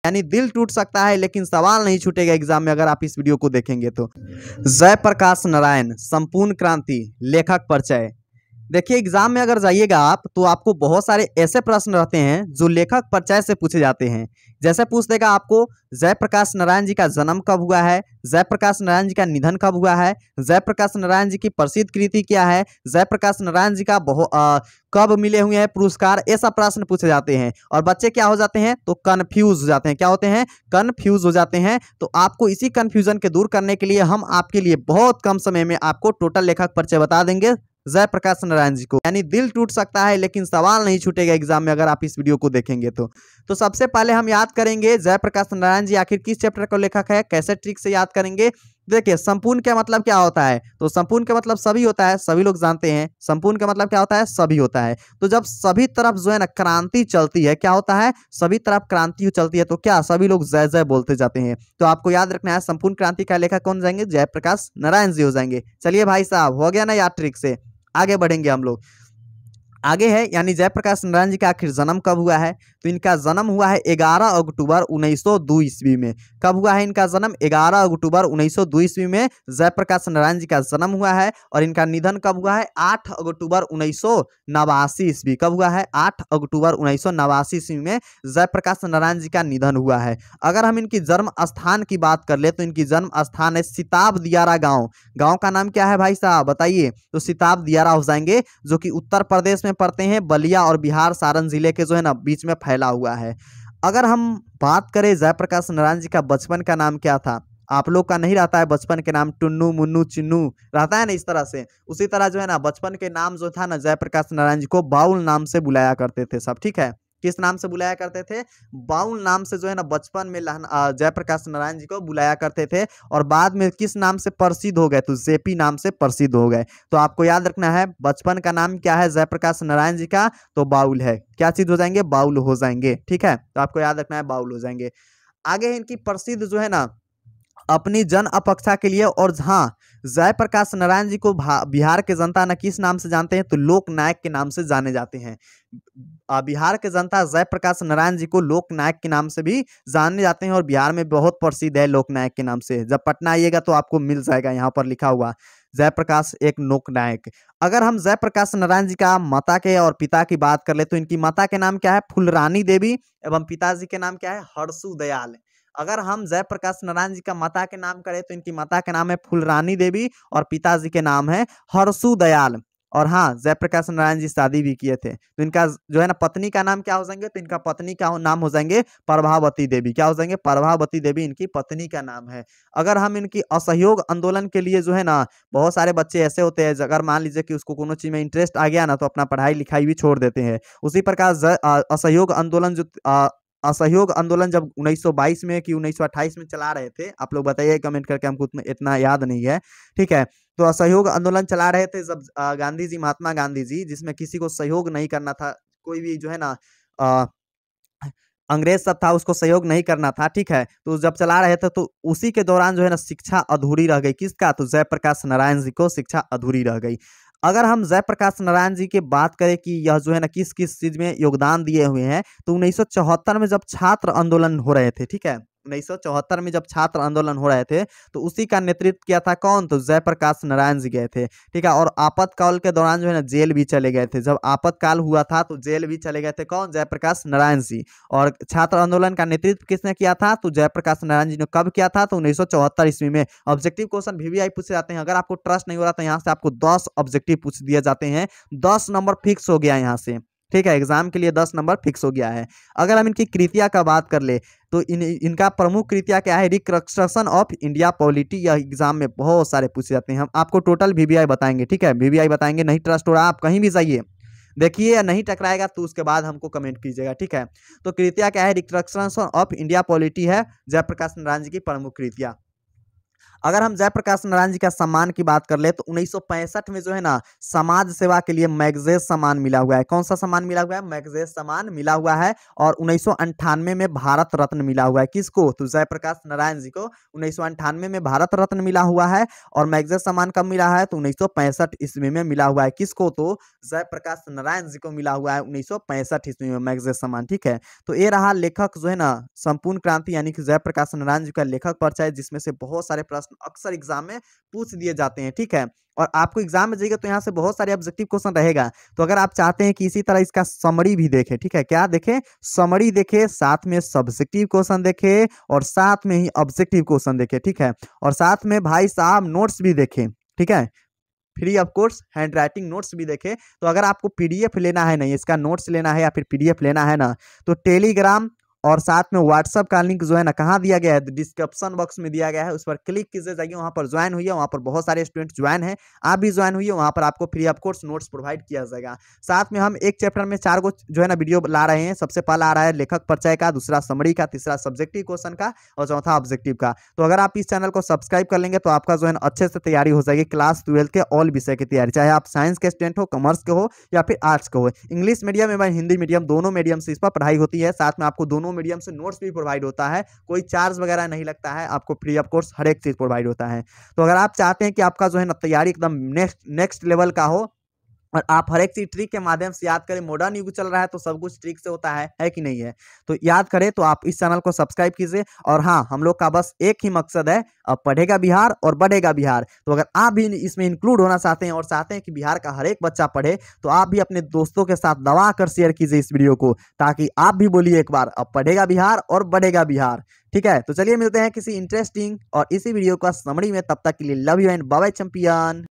यानी दिल टूट सकता है लेकिन सवाल नहीं छूटेगा एग्जाम में अगर आप इस वीडियो को देखेंगे तो। जयप्रकाश नारायण, संपूर्ण क्रांति, लेखक परिचय। देखिए एग्जाम में अगर जाइएगा आप तो आपको बहुत सारे ऐसे प्रश्न रहते हैं जो लेखक परिचय से पूछे जाते हैं। जैसे पूछ देगा आपको जयप्रकाश नारायण जी का जन्म कब हुआ है, जयप्रकाश नारायण जी का निधन कब हुआ है, जयप्रकाश नारायण जी की प्रसिद्ध कृति क्या है, जयप्रकाश नारायण जी का कब मिले हुए हैं पुरस्कार, ऐसा प्रश्न पूछे जाते हैं। और बच्चे क्या हो जाते हैं तो कंफ्यूज हो जाते हैं। क्या होते हैं? कंफ्यूज हो जाते हैं। तो आपको इसी कंफ्यूजन के दूर करने के लिए हम आपके लिए बहुत कम समय में आपको टोटल लेखक परिचय बता देंगे जयप्रकाश नारायण जी को। यानी दिल टूट सकता है लेकिन सवाल नहीं छूटेगा एग्जाम में अगर आप इस वीडियो को देखेंगे तो सबसे पहले हम याद करेंगे जयप्रकाश नारायण जी आखिर किस चैप्टर का लेखक है, कैसे ट्रिक से याद करेंगे। देखिए संपूर्ण का मतलब क्या होता है, तो संपूर्ण का मतलब सभी होता है, सभी लोग जानते हैं। संपूर्ण का मतलब क्या होता है? सभी होता है। तो जब सभी तरफ जो है ना क्रांति चलती है, क्या होता है? सभी तरफ क्रांति चलती है तो क्या सभी लोग जय जय बोलते जाते हैं। तो आपको याद रखना है संपूर्ण क्रांति का लेखक कौन जाएंगे? जयप्रकाश नारायण जी हो जाएंगे। चलिए भाई साहब हो गया ना याद ट्रिक से, आगे बढ़ेंगे हम लोग। आगे है यानी जयप्रकाश नारायण जी का आखिर जन्म कब हुआ है, तो इनका जन्म हुआ है 11 अक्टूबर 1902 ईस्वी में। कब हुआ है इनका जन्म? 11 अक्टूबर 1902 ईस्वी में जयप्रकाश नारायण जी का जन्म हुआ है। और इनका निधन कब हुआ है? 8 अक्टूबर 1989 ईस्वी। कब हुआ है? 8 अक्टूबर 1989 ईस्वी में जयप्रकाश नारायण जी का निधन हुआ है। अगर हम इनकी जन्म स्थान की बात कर ले तो इनकी जन्म स्थान है सिताब दियारा गाँव। गाँव का नाम क्या है भाई साहब बताइए? तो सिताब दियारा हो जाएंगे, जो कि उत्तर प्रदेश में पड़ते हैं, बलिया और बिहार सारण जिले के जो है ना बीच में फैला हुआ है। अगर हम बात करें जयप्रकाश नारायण जी का बचपन का नाम क्या था, आप लोग का नहीं रहता है बचपन के नाम टुन्नू मुन्नू चिन्नू रहता है ना इस तरह से, उसी तरह जो है ना बचपन के नाम जो था ना जयप्रकाश नारायण जी को बाउल नाम से बुलाया करते थे सब। ठीक है, किस नाम से बुलाया करते थे? बाउल नाम से जो है ना बचपन में जयप्रकाश नारायण जी को बुलाया करते थे। और बाद में किस नाम से प्रसिद्ध हो गए? तो जेपी नाम से प्रसिद्ध हो गए। तो आपको याद रखना है बचपन का नाम क्या है जयप्रकाश नारायण जी का? तो बाउल है। क्या चीज हो जाएंगे? बाउल हो जाएंगे। ठीक है, तो आपको याद रखना है बाउल हो जाएंगे। आगे इनकी प्रसिद्ध जो है ना अपनी जन अपेक्षा के लिए, और हाँ जयप्रकाश नारायण जी को बिहार के जनता न किस नाम से जानते हैं? तो लोक नायक के नाम से जाने जाते हैं। बिहार के जनता जयप्रकाश नारायण जी को लोक नायक के नाम से भी जाने जाते हैं और बिहार में बहुत प्रसिद्ध है लोक नायक के नाम से। जब पटना आइएगा तो आपको मिल जाएगा यहाँ पर लिखा हुआ जयप्रकाश एक लोक नायक। अगर हम जयप्रकाश नारायण जी का माता के और पिता की बात कर ले तो इनकी माता के नाम क्या है? फुलरानी देवी, एवं पिताजी के नाम क्या है? हरसू दयाल। अगर हम जयप्रकाश नारायण जी का माता के नाम करें तो इनकी माता का नाम है फुलरानी देवी और पिताजी के नाम है हरसू दयाल। और हाँ जयप्रकाश नारायण जी शादी भी किए थे। तो इनका जो है ना पत्नी का नाम क्या हो जाएंगे? तो इनका पत्नी का नाम हो जाएंगे प्रभावती देवी। क्या हो जाएंगे? प्रभावती देवी इनकी पत्नी का नाम है। अगर हम इनकी असहयोग आंदोलन के लिए जो है ना, बहुत सारे बच्चे ऐसे होते हैं अगर मान लीजिए कि उसको कोनो चीज में इंटरेस्ट आ गया ना तो अपना पढ़ाई लिखाई भी छोड़ देते हैं। उसी प्रकार असहयोग आंदोलन जब 1922 में कि 1928 में चला रहे थे, आप लोग बताइए कमेंट करके, हमको इतना याद नहीं है। ठीक है, तो असहयोग आंदोलन चला रहे थे जब गांधी जी, महात्मा गांधी जी, जिसमें किसी को सहयोग नहीं करना था, कोई भी जो है ना अंग्रेज सब था उसको सहयोग नहीं करना था। ठीक है, तो जब चला रहे थे तो उसी के दौरान जो है ना शिक्षा अधूरी रह गई। किसका? तो जयप्रकाश नारायण जी को शिक्षा अधूरी रह गई। अगर हम जयप्रकाश नारायण जी की बात करें कि यह जो है ना किस किस चीज में योगदान दिए हुए हैं, तो 1974 में जब छात्र आंदोलन हो रहे थे, ठीक है 1974 में जब छात्र आंदोलन हो रहे थे तो उसी का नेतृत्व किया था कौन? तो जयप्रकाश नारायण जी गए थे। ठीक है, और आपातकाल के दौरान जो है ना जेल भी चले गए थे। जब आपातकाल हुआ था तो जेल भी चले गए थे कौन? जयप्रकाश नारायण जी। और छात्र आंदोलन का नेतृत्व किसने किया था? तो जयप्रकाश नारायण जी ने। कब किया था? तो 1974 ईस्वी में। ऑब्जेक्टिव क्वेश्चन VVI पूछे जाते हैं। अगर आपको ट्रस्ट नहीं हो रहा तो यहाँ से आपको 10 ऑब्जेक्टिव पूछ दिए जाते हैं। 10 नंबर फिक्स हो गया यहाँ से। ठीक है, एग्जाम के लिए 10 नंबर फिक्स हो गया है। अगर हम इनकी कृतियां का बात कर ले तो इनका प्रमुख कृतियां क्या है? Reconstruction of India polity. यह एग्जाम में बहुत सारे पूछे जाते हैं। हम आपको टोटल VVI बताएंगे। ठीक है, VVI बताएंगे। नहीं ट्रस्ट हो रहा आप कहीं भी जाइए देखिए, या नहीं टकराएगा तो उसके बाद हमको कमेंट कीजिएगा। ठीक है, तो कृतियां क्या है? रिकंस्ट्रक्शन ऑफ इंडिया पॉलिटी है जयप्रकाश नारायण जी की प्रमुख कृतियां। अगर हम जयप्रकाश नारायण जी का सम्मान की बात कर ले तो 1965 में जो है ना समाज सेवा के लिए मैगसेसे सम्मान मिला हुआ है। कौन सा सम्मान मिला हुआ है? मैगसेसे सम्मान मिला हुआ है। और 1998 में भारत रत्न मिला हुआ है। किसको? तो जयप्रकाश नारायण जी को 1998 में भारत रत्न मिला हुआ है। और मैगसेसे सम्मान कब मिला है? तो 1965 ईस्वी में मिला हुआ है। किसको? तो जयप्रकाश नारायण जी को मिला हुआ है 1965 ईस्वी में मैगसेसे सम्मान। ठीक है, तो ये रहा लेखक जो है ना संपूर्ण क्रांति यानी कि जयप्रकाश नारायण जी का लेखक परिचय, जिसमें से बहुत सारे प्रश्न अक्सर एग्जाम में पूछ दिए जाते हैं। ठीक है, और आपको एग्जाम में जाइएगा तो यहाँ से बहुत सारे ऑब्जेक्टिव क्वेश्चन रहेगा। तो अगर आप चाहते हैं कि इसी तरह इसका समरी भी देखें, ठीक है, क्या देखें? समरी देखें, साथ में सब्जेक्टिव क्वेश्चन देखें और साथ में ही ऑब्जेक्टिव क्वेश्चन देखें। ठीक है, और साथ में भाई साहब नोट्स भी देखें। ठीक है, free of course hand writing notes भी देखें। तो अगर आपको पीडीएफ लेना है, नहीं इसका नोट्स लेना है या फिर पीडीएफ लेना है ना, तो टेलीग्राम और साथ में व्हाट्सएप का लिंक जो है ना कहाँ दिया गया है? डिस्क्रिप्शन बॉक्स में दिया गया है, उस पर क्लिक कीजिए, जाइए वहाँ पर ज्वाइन हुई है। वहाँ पर बहुत सारे स्टूडेंट ज्वाइन है, आप भी ज्वाइन हुई है। वहाँ पर आपको free of course notes provide किया जाएगा। साथ में हम एक चैप्टर में 4 गो जो है ना वीडियो ला रहे हैं। सबसे पहला आ रहा है लेखक परिचय का, दूसरा समरी का, तीसरा सब्जेक्टिव क्वेश्चन का और चौथा ऑब्जेक्टिव का। तो अगर आप इस चैनल को सब्सक्राइब कर लेंगे तो आपका जो है अच्छे से तैयारी हो जाएगी क्लास 12 के ऑल विषय की तैयारी, चाहे आप साइंस के स्टूडेंट हो, कॉमर्स के हो या फिर आर्ट्स के हो। इंग्लिश मीडियम एवं हिंदी मीडियम दोनों मीडियम से इस पर पढ़ाई होती है। साथ में आपको दोनों मीडियम से नोट्स भी प्रोवाइड होता है, कोई चार्ज वगैरह नहीं लगता है, आपको फ्री ऑफ कोर्स हर एक चीज प्रोवाइड होता है। तो अगर आप चाहते हैं कि आपका जो है ना तैयारी एकदम नेक्स्ट लेवल का हो और आप हर एक चीज ट्रिक के माध्यम से याद करें, मॉडर्न युग चल रहा है तो सब कुछ ट्रिक से होता है कि नहीं है? तो याद करें तो आप इस चैनल को सब्सक्राइब कीजिए। और हाँ, हम लोग का बस एक ही मकसद है, अब पढ़ेगा बिहार और बढ़ेगा बिहार। तो अगर आप भी इसमें इंक्लूड होना चाहते हैं और चाहते हैं कि बिहार का हर एक बच्चा पढ़े, तो आप भी अपने दोस्तों के साथ दबा कर शेयर कीजिए इस वीडियो को, ताकि आप भी बोलिए एक बार, अब पढ़ेगा बिहार और बढ़ेगा बिहार। ठीक है, तो चलिए मिलते हैं किसी इंटरेस्टिंग और इसी वीडियो का समरी में। तब तक के लिए love you and bye bye champion.